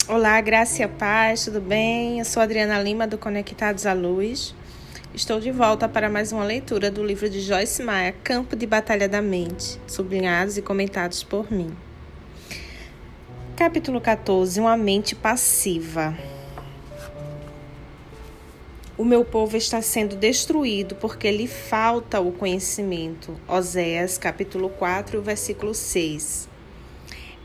Olá, graça e a paz, tudo bem? Eu sou Adriana Lima, do Conectados à Luz. Estou de volta para mais uma leitura do livro de Joyce Meyer, Campo de Batalha da Mente, sublinhados e comentados por mim. Capítulo 14, uma mente passiva. O meu povo está sendo destruído porque lhe falta o conhecimento. Oséias, capítulo 4, versículo 6.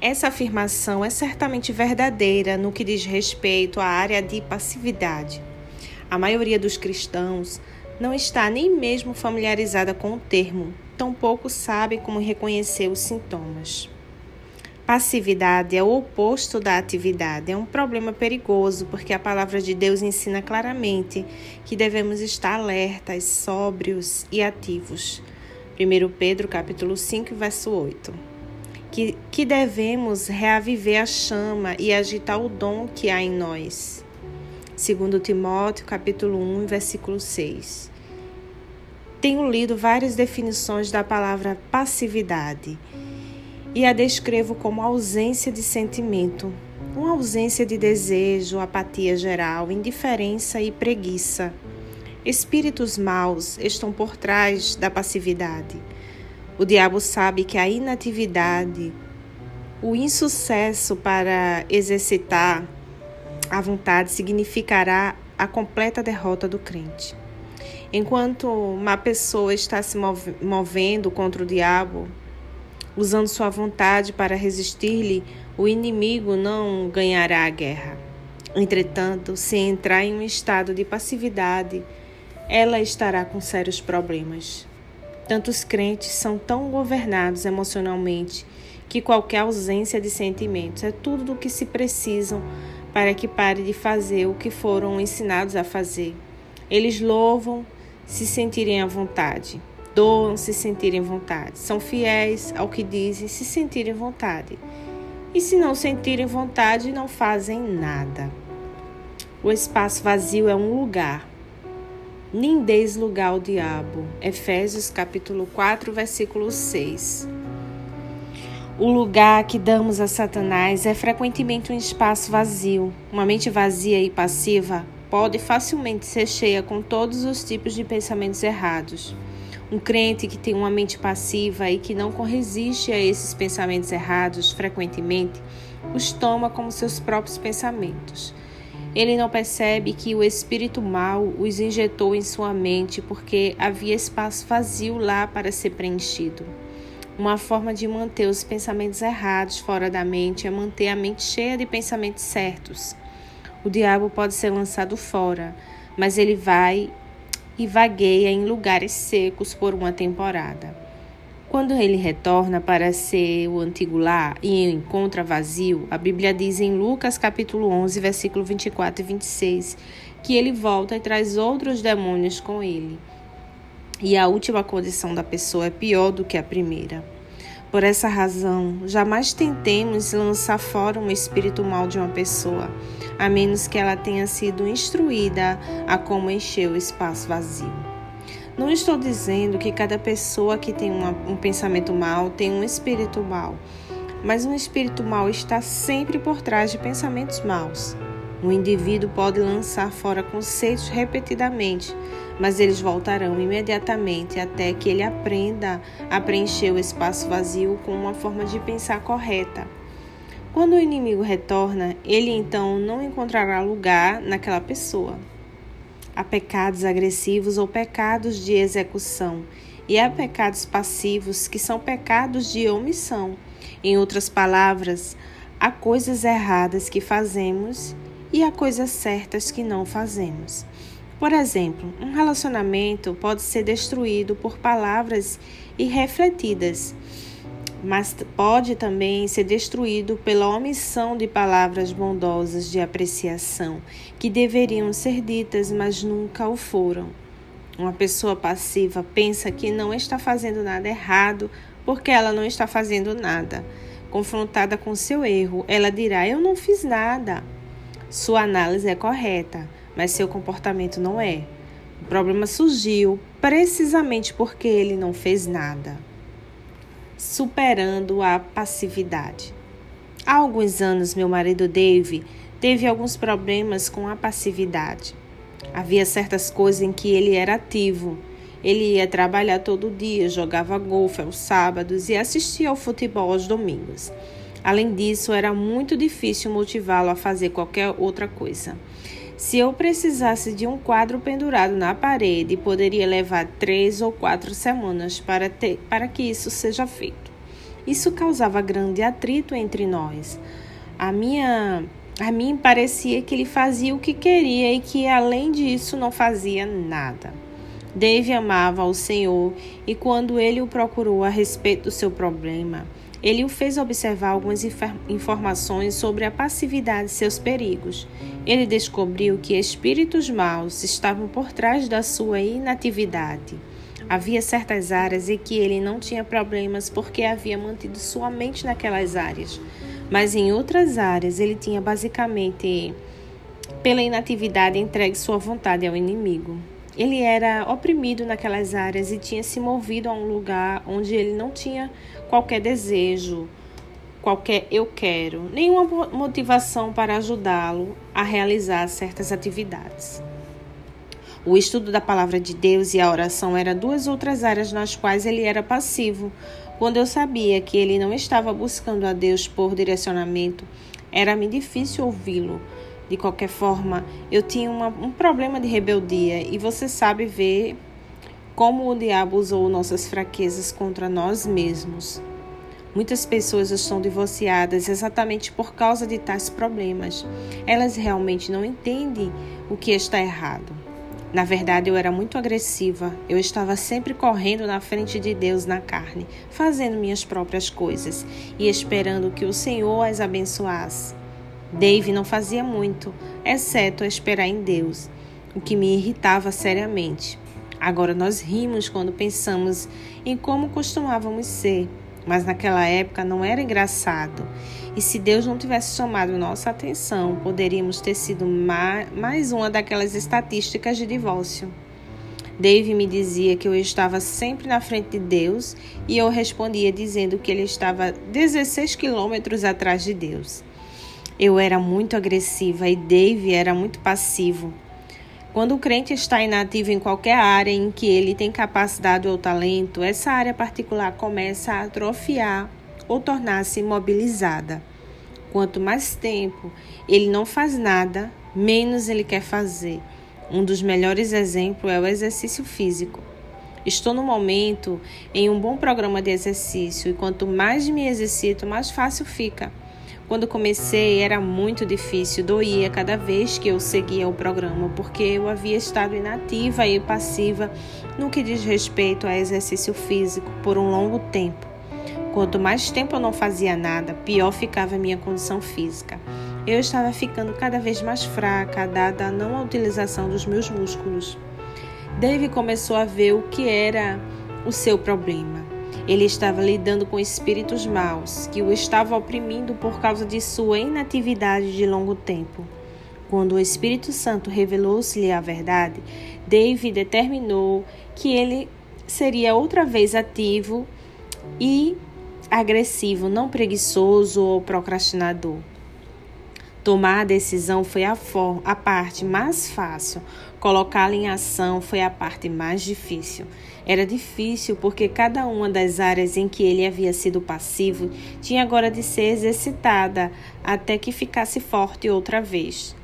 Essa afirmação é certamente verdadeira no que diz respeito à área de passividade. A maioria dos cristãos não está nem mesmo familiarizada com o termo, tampouco sabe como reconhecer os sintomas. Passividade é o oposto da atividade. É um problema perigoso porque a palavra de Deus ensina claramente que devemos estar alertas, sóbrios e ativos. 1 Pedro capítulo 5, verso 8. Que devemos reaviver a chama e agitar o dom que há em nós. 2 Timóteo, capítulo 1, versículo 6. Tenho lido várias definições da palavra passividade e a descrevo como ausência de sentimento, uma ausência de desejo, apatia geral, indiferença e preguiça. Espíritos maus estão por trás da passividade. O diabo sabe que a inatividade, o insucesso para exercitar a vontade significará a completa derrota do crente. Enquanto uma pessoa está se movendo contra o diabo, usando sua vontade para resistir-lhe, o inimigo não ganhará a guerra. Entretanto, se entrar em um estado de passividade, ela estará com sérios problemas. Tantos crentes são tão governados emocionalmente que qualquer ausência de sentimentos é tudo o que se precisam para que pare de fazer o que foram ensinados a fazer. Eles louvam se sentirem à vontade, doam se sentirem vontade, são fiéis ao que dizem se sentirem vontade. E se não sentirem vontade, não fazem nada. O espaço vazio é um lugar. Nem deis lugar ao diabo. Efésios capítulo 4, versículo 6. O lugar que damos a Satanás é frequentemente um espaço vazio. Uma mente vazia e passiva pode facilmente ser cheia com todos os tipos de pensamentos errados. Um crente que tem uma mente passiva e que não resiste a esses pensamentos errados frequentemente, os toma como seus próprios pensamentos. Ele não percebe que o espírito mau os injetou em sua mente porque havia espaço vazio lá para ser preenchido. Uma forma de manter os pensamentos errados fora da mente é manter a mente cheia de pensamentos certos. O diabo pode ser lançado fora, mas ele vai e vagueia em lugares secos por uma temporada. Quando ele retorna para ser o antigo lar e encontra vazio, a Bíblia diz em Lucas capítulo 11, versículo 24 e 26, que ele volta e traz outros demônios com ele. E a última condição da pessoa é pior do que a primeira. Por essa razão, jamais tentemos lançar fora um espírito mau de uma pessoa, a menos que ela tenha sido instruída a como encher o espaço vazio. Não estou dizendo que cada pessoa que tem um pensamento mau tem um espírito mau, mas um espírito mau está sempre por trás de pensamentos maus. Um indivíduo pode lançar fora conceitos repetidamente, mas eles voltarão imediatamente até que ele aprenda a preencher o espaço vazio com uma forma de pensar correta. Quando o inimigo retorna, ele então não encontrará lugar naquela pessoa. Há pecados agressivos ou pecados de execução, e há pecados passivos que são pecados de omissão. Em outras palavras, há coisas erradas que fazemos e há coisas certas que não fazemos. Por exemplo, um relacionamento pode ser destruído por palavras irrefletidas, mas pode também ser destruído pela omissão de palavras bondosas de apreciação, que deveriam ser ditas, mas nunca o foram. Uma pessoa passiva pensa que não está fazendo nada errado porque ela não está fazendo nada. Confrontada com seu erro, ela dirá: eu não fiz nada. Sua análise é correta, mas seu comportamento não é. O problema surgiu precisamente porque ele não fez nada. Superando a passividade. Há alguns anos, meu marido Dave teve alguns problemas com a passividade. Havia certas coisas em que ele era ativo. Ele ia trabalhar todo dia, jogava golfe aos sábados e assistia ao futebol aos domingos. Além disso, era muito difícil motivá-lo a fazer qualquer outra coisa. Se eu precisasse de um quadro pendurado na parede, poderia levar 3 ou 4 semanas para que isso seja feito. Isso causava grande atrito entre nós. A mim parecia que ele fazia o que queria e que, além disso, não fazia nada. Dave amava ao Senhor e, quando ele o procurou a respeito do seu problema, ele o fez observar algumas informações sobre a passividade e seus perigos. Ele descobriu que espíritos maus estavam por trás da sua inatividade. Havia certas áreas em que ele não tinha problemas porque havia mantido sua mente naquelas áreas. Mas em outras áreas ele tinha basicamente, pela inatividade, entregue sua vontade ao inimigo. Ele era oprimido naquelas áreas e tinha se movido a um lugar onde ele não tinha qualquer desejo, qualquer eu quero, nenhuma motivação para ajudá-lo a realizar certas atividades. O estudo da palavra de Deus e a oração eram 2 outras áreas nas quais ele era passivo. Quando eu sabia que ele não estava buscando a Deus por direcionamento, era-me difícil ouvi-lo. De qualquer forma, eu tinha um problema de rebeldia e você sabe ver como o diabo usou nossas fraquezas contra nós mesmos. Muitas pessoas estão divorciadas exatamente por causa de tais problemas. Elas realmente não entendem o que está errado. Na verdade, eu era muito agressiva. Eu estava sempre correndo na frente de Deus na carne, fazendo minhas próprias coisas e esperando que o Senhor as abençoasse. Dave não fazia muito, exceto esperar em Deus, o que me irritava seriamente. Agora nós rimos quando pensamos em como costumávamos ser, mas naquela época não era engraçado. E se Deus não tivesse chamado nossa atenção, poderíamos ter sido mais uma daquelas estatísticas de divórcio. Dave me dizia que eu estava sempre na frente de Deus e eu respondia dizendo que ele estava 16 quilômetros atrás de Deus. Eu era muito agressiva e Dave era muito passivo. Quando o crente está inativo em qualquer área em que ele tem capacidade ou talento, essa área particular começa a atrofiar ou tornar-se imobilizada. Quanto mais tempo ele não faz nada, menos ele quer fazer. Um dos melhores exemplos é o exercício físico. Estou no momento em um bom programa de exercício e quanto mais me exercito, mais fácil fica. Quando comecei era muito difícil, doía cada vez que eu seguia o programa, porque eu havia estado inativa e passiva no que diz respeito a exercício físico por um longo tempo. Quanto mais tempo eu não fazia nada, pior ficava a minha condição física. Eu estava ficando cada vez mais fraca, dada a não utilização dos meus músculos. Dave começou a ver o que era o seu problema. Ele estava lidando com espíritos maus, que o estavam oprimindo por causa de sua inatividade de longo tempo. Quando o Espírito Santo revelou-se-lhe a verdade, Dave determinou que ele seria outra vez ativo e agressivo, não preguiçoso ou procrastinador. Tomar a decisão foi a parte mais fácil. Colocá-la em ação foi a parte mais difícil. Era difícil porque cada uma das áreas em que ele havia sido passivo tinha agora de ser exercitada até que ficasse forte outra vez.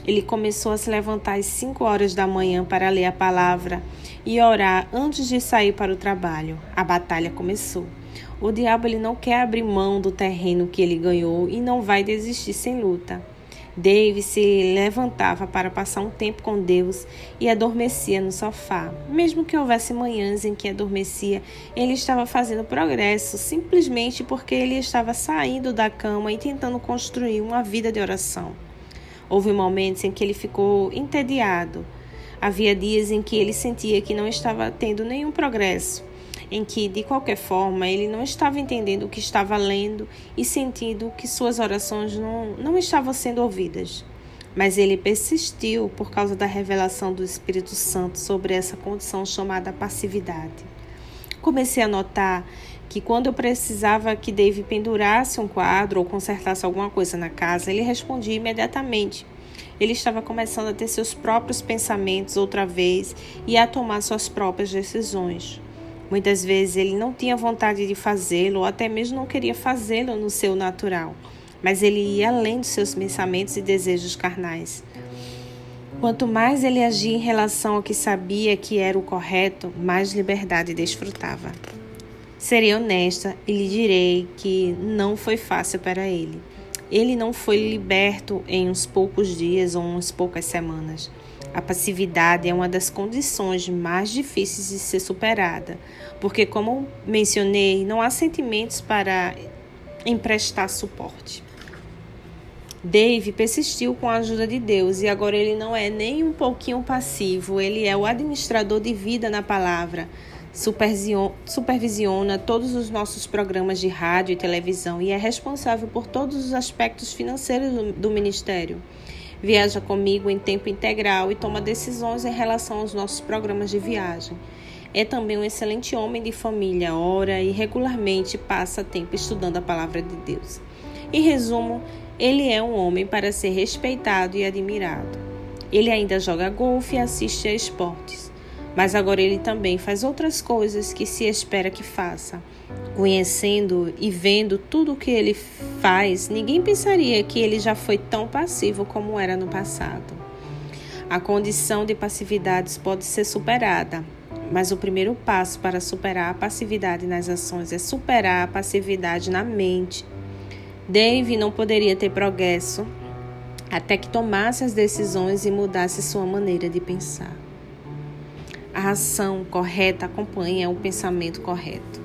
Ele começou a se levantar às 5 horas da manhã para ler a palavra e orar antes de sair para o trabalho. A batalha começou. O diabo ele não quer abrir mão do terreno que ele ganhou e não vai desistir sem luta. Dave se levantava para passar um tempo com Deus e adormecia no sofá. Mesmo que houvesse manhãs em que adormecia, ele estava fazendo progresso simplesmente porque ele estava saindo da cama e tentando construir uma vida de oração. Houve momentos em que ele ficou entediado. Havia dias em que ele sentia que não estava tendo nenhum progresso, em que, de qualquer forma, ele não estava entendendo o que estava lendo e sentindo que suas orações não estavam sendo ouvidas. Mas ele persistiu por causa da revelação do Espírito Santo sobre essa condição chamada passividade. Comecei a notar que quando eu precisava que Dave pendurasse um quadro ou consertasse alguma coisa na casa, ele respondia imediatamente. Ele estava começando a ter seus próprios pensamentos outra vez e a tomar suas próprias decisões. Muitas vezes ele não tinha vontade de fazê-lo ou até mesmo não queria fazê-lo no seu natural, mas ele ia além dos seus pensamentos e desejos carnais. Quanto mais ele agia em relação ao que sabia que era o correto, mais liberdade desfrutava. Serei honesta e lhe direi que não foi fácil para ele. Ele não foi liberto em uns poucos dias ou umas poucas semanas. A passividade é uma das condições mais difíceis de ser superada, porque, como mencionei, não há sentimentos para emprestar suporte. Dave persistiu com a ajuda de Deus e agora ele não é nem um pouquinho passivo, ele é o administrador de vida na palavra. Supervisiona todos os nossos programas de rádio e televisão e é responsável por todos os aspectos financeiros do ministério. Viaja comigo em tempo integral e toma decisões em relação aos nossos programas de viagem. É também um excelente homem de família, ora e regularmente passa tempo estudando a palavra de Deus. Em resumo, ele é um homem para ser respeitado e admirado. Ele ainda joga golfe e assiste a esportes. Mas agora ele também faz outras coisas que se espera que faça. Conhecendo e vendo tudo o que ele faz, ninguém pensaria que ele já foi tão passivo como era no passado. A condição de passividade pode ser superada, mas o primeiro passo para superar a passividade nas ações é superar a passividade na mente. Dave não poderia ter progresso até que tomasse as decisões e mudasse sua maneira de pensar. A ação correta acompanha o pensamento correto.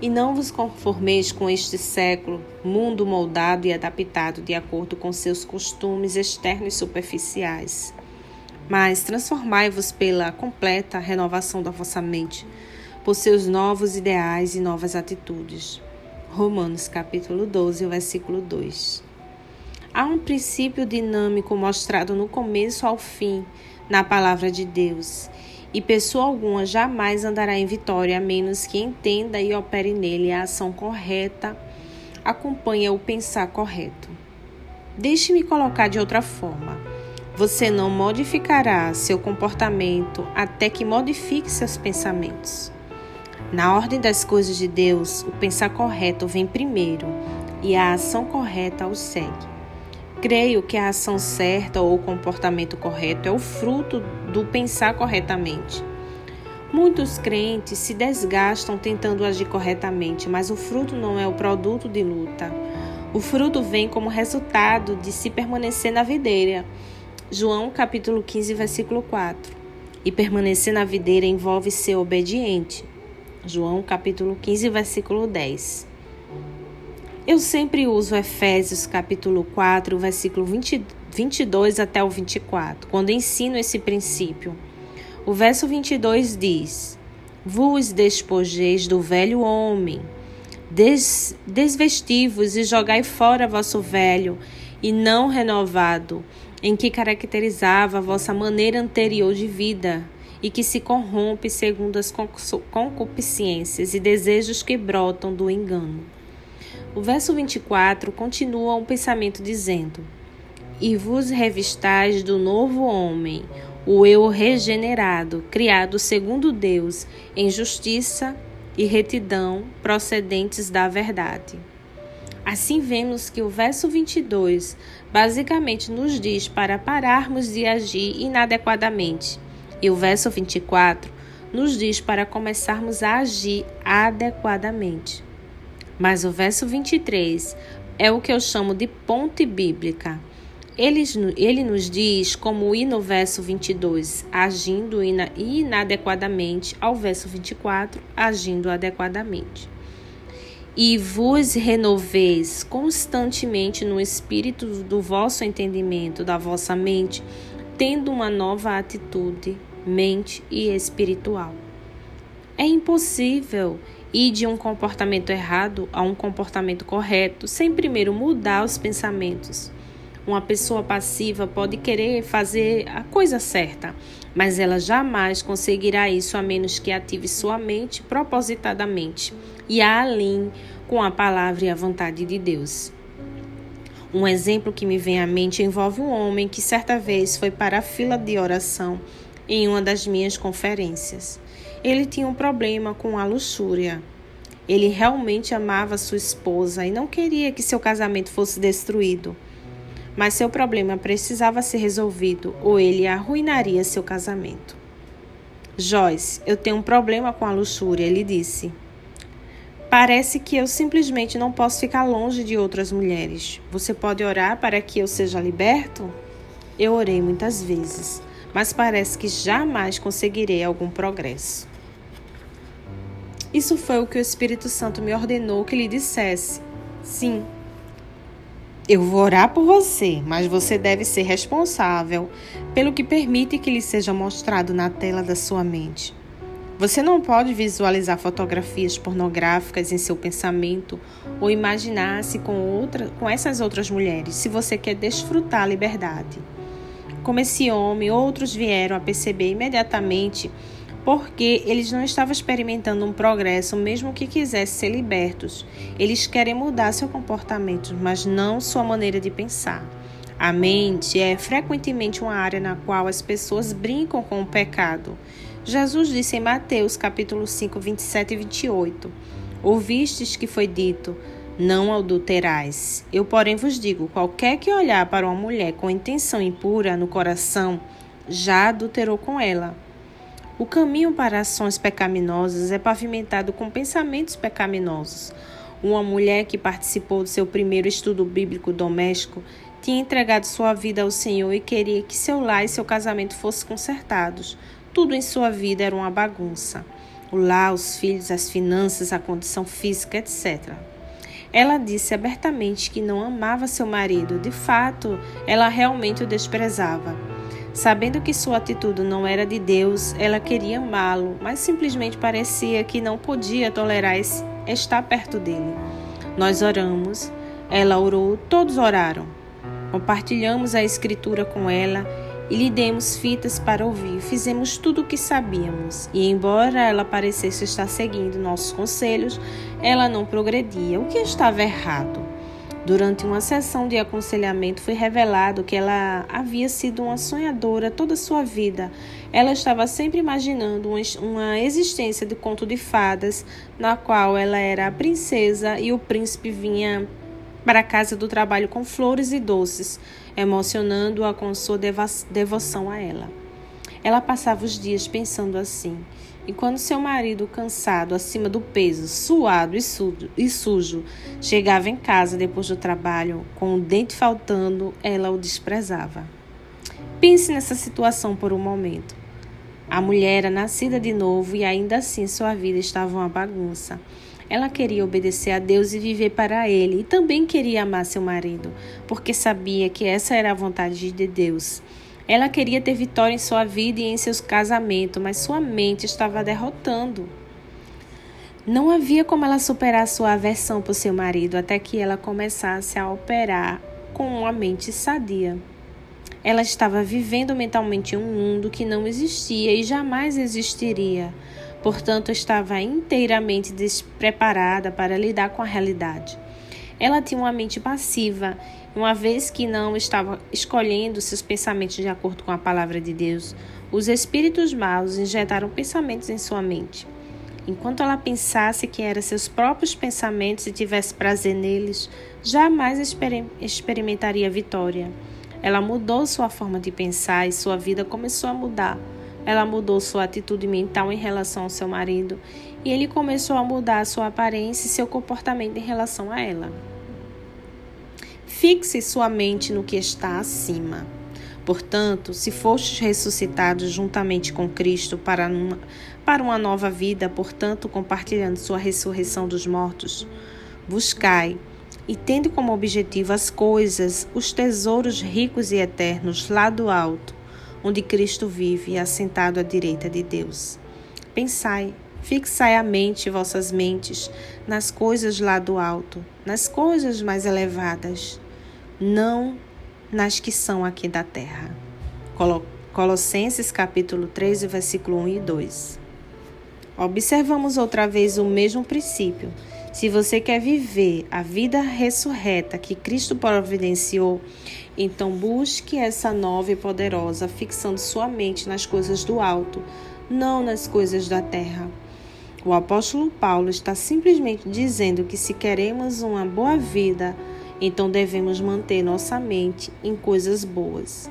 E não vos conformeis com este século, mundo moldado e adaptado de acordo com seus costumes externos e superficiais. Mas transformai-vos pela completa renovação da vossa mente, por seus novos ideais e novas atitudes. Romanos capítulo 12, versículo 2. Há um princípio dinâmico mostrado no começo ao fim na palavra de Deus, e pessoa alguma jamais andará em vitória a menos que entenda e opere nele a ação correta, acompanha o pensar correto. Deixe-me colocar de outra forma. Você não modificará seu comportamento até que modifique seus pensamentos. Na ordem das coisas de Deus, o pensar correto vem primeiro e a ação correta o segue. Creio que a ação certa ou o comportamento correto é o fruto do pensar corretamente. Muitos crentes se desgastam tentando agir corretamente, mas o fruto não é o produto de luta. O fruto vem como resultado de se permanecer na videira. João capítulo 15, versículo 4. E permanecer na videira envolve ser obediente. João capítulo 15, versículo 10. Eu sempre uso Efésios capítulo 4, versículo 22 até o 24, quando ensino esse princípio. O verso 22 diz: Vos despojeis do velho homem, desvesti-vos e jogai fora vosso velho e não renovado, em que caracterizava a vossa maneira anterior de vida, e que se corrompe segundo as concupiscências e desejos que brotam do engano. O verso 24 continua um pensamento dizendo: E vos revistais do novo homem, o eu regenerado, criado segundo Deus, em justiça e retidão procedentes da verdade. Assim vemos que o verso 22 basicamente nos diz para pararmos de agir inadequadamente, e o verso 24 nos diz para começarmos a agir adequadamente. Mas o verso 23 é o que eu chamo de ponte bíblica. Ele nos diz como ir no verso 22, agindo inadequadamente, ao verso 24, agindo adequadamente. E vos renoveis constantemente no espírito do vosso entendimento, da vossa mente, tendo uma nova atitude, mente e espiritual. É impossível ir de um comportamento errado a um comportamento correto sem primeiro mudar os pensamentos. Uma pessoa passiva pode querer fazer a coisa certa, mas ela jamais conseguirá isso a menos que ative sua mente propositadamente e a alinhe com a palavra e a vontade de Deus. Um exemplo que me vem à mente envolve um homem que certa vez foi para a fila de oração em uma das minhas conferências. Ele tinha um problema com a luxúria. Ele realmente amava sua esposa e não queria que seu casamento fosse destruído. Mas seu problema precisava ser resolvido ou ele arruinaria seu casamento. Joyce, eu tenho um problema com a luxúria, ele disse. Parece que eu simplesmente não posso ficar longe de outras mulheres. Você pode orar para que eu seja liberto? Eu orei muitas vezes, mas parece que jamais conseguirei algum progresso. Isso foi o que o Espírito Santo me ordenou que lhe dissesse. Sim, eu vou orar por você, mas você deve ser responsável pelo que permite que lhe seja mostrado na tela da sua mente. Você não pode visualizar fotografias pornográficas em seu pensamento ou imaginar-se com essas outras mulheres se você quer desfrutar a liberdade. Como esse homem, outros vieram a perceber imediatamente porque eles não estavam experimentando um progresso mesmo que quisessem ser libertos. Eles querem mudar seu comportamento, mas não sua maneira de pensar. A mente é frequentemente uma área na qual as pessoas brincam com o pecado. Jesus disse em Mateus capítulo 5, 27 e 28, ouvistes que foi dito, não adulterais. Eu, porém, vos digo, qualquer que olhar para uma mulher com intenção impura no coração, já adulterou com ela. O caminho para ações pecaminosas é pavimentado com pensamentos pecaminosos. Uma mulher que participou do seu primeiro estudo bíblico doméstico tinha entregado sua vida ao Senhor e queria que seu lar e seu casamento fossem consertados. Tudo em sua vida era uma bagunça. O lar, os filhos, as finanças, a condição física, etc. Ela disse abertamente que não amava seu marido. De fato, ela realmente o desprezava. Sabendo que sua atitude não era de Deus, ela queria amá-lo, mas simplesmente parecia que não podia tolerar estar perto dele. Nós oramos, ela orou, todos oraram. Compartilhamos a escritura com ela e lhe demos fitas para ouvir. Fizemos tudo o que sabíamos e, embora ela parecesse estar seguindo nossos conselhos, ela não progredia. O que estava errado? Durante uma sessão de aconselhamento foi revelado que ela havia sido uma sonhadora toda a sua vida. Ela estava sempre imaginando uma existência de conto de fadas, na qual ela era a princesa e o príncipe vinha para a casa do trabalho com flores e doces, emocionando-a com sua devoção a ela. Ela passava os dias pensando assim. E quando seu marido, cansado, acima do peso, suado e sujo, chegava em casa depois do trabalho, com o dente faltando, ela o desprezava. Pense nessa situação por um momento. A mulher era nascida de novo e ainda assim sua vida estava uma bagunça. Ela queria obedecer a Deus e viver para Ele, e também queria amar seu marido, porque sabia que essa era a vontade de Deus. Ela queria ter vitória em sua vida e em seus casamentos, mas sua mente estava derrotando. Não havia como ela superar sua aversão por seu marido até que ela começasse a operar com uma mente sadia. Ela estava vivendo mentalmente em um mundo que não existia e jamais existiria. Portanto, estava inteiramente despreparada para lidar com a realidade. Ela tinha uma mente passiva. Uma vez que não estava escolhendo seus pensamentos de acordo com a palavra de Deus, os espíritos maus injetaram pensamentos em sua mente. Enquanto ela pensasse que eram seus próprios pensamentos e tivesse prazer neles, jamais experimentaria vitória. Ela mudou sua forma de pensar e sua vida começou a mudar. Ela mudou sua atitude mental em relação ao seu marido e ele começou a mudar sua aparência e seu comportamento em relação a ela. Fixe sua mente no que está acima. Portanto, se fostes ressuscitados juntamente com Cristo para uma nova vida, portanto, compartilhando sua ressurreição dos mortos, buscai e tende como objetivo as coisas, os tesouros ricos e eternos lá do alto, onde Cristo vive, assentado à direita de Deus. Pensai, fixai a mente, vossas mentes, nas coisas lá do alto, nas coisas mais elevadas. Não nas que são aqui da terra. Colossenses capítulo 3, versículo 1 e 2. Observamos outra vez o mesmo princípio. Se você quer viver a vida ressurreta que Cristo providenciou, então busque essa nova e poderosa, fixando sua mente nas coisas do alto, não nas coisas da terra. O apóstolo Paulo está simplesmente dizendo que se queremos uma boa vida, então devemos manter nossa mente em coisas boas.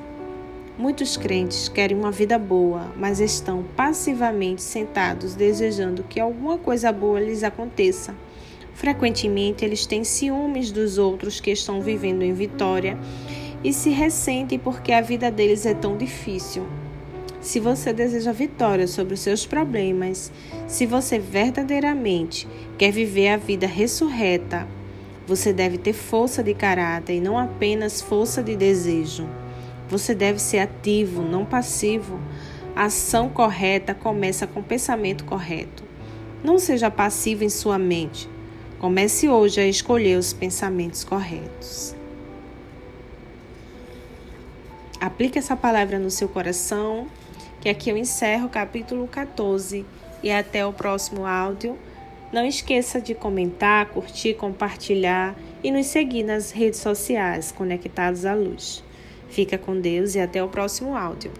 Muitos crentes querem uma vida boa, mas estão passivamente sentados desejando que alguma coisa boa lhes aconteça. Frequentemente, eles têm ciúmes dos outros que estão vivendo em vitória e se ressentem porque a vida deles é tão difícil. Se você deseja vitória sobre os seus problemas, se você verdadeiramente quer viver a vida ressurreta, você deve ter força de caráter e não apenas força de desejo. Você deve ser ativo, não passivo. A ação correta começa com o pensamento correto. Não seja passivo em sua mente. Comece hoje a escolher os pensamentos corretos. Aplique essa palavra no seu coração, que aqui eu encerro o capítulo 14 e até o próximo áudio. Não esqueça de comentar, curtir, compartilhar e nos seguir nas redes sociais Conectados à Luz. Fica com Deus e até o próximo áudio.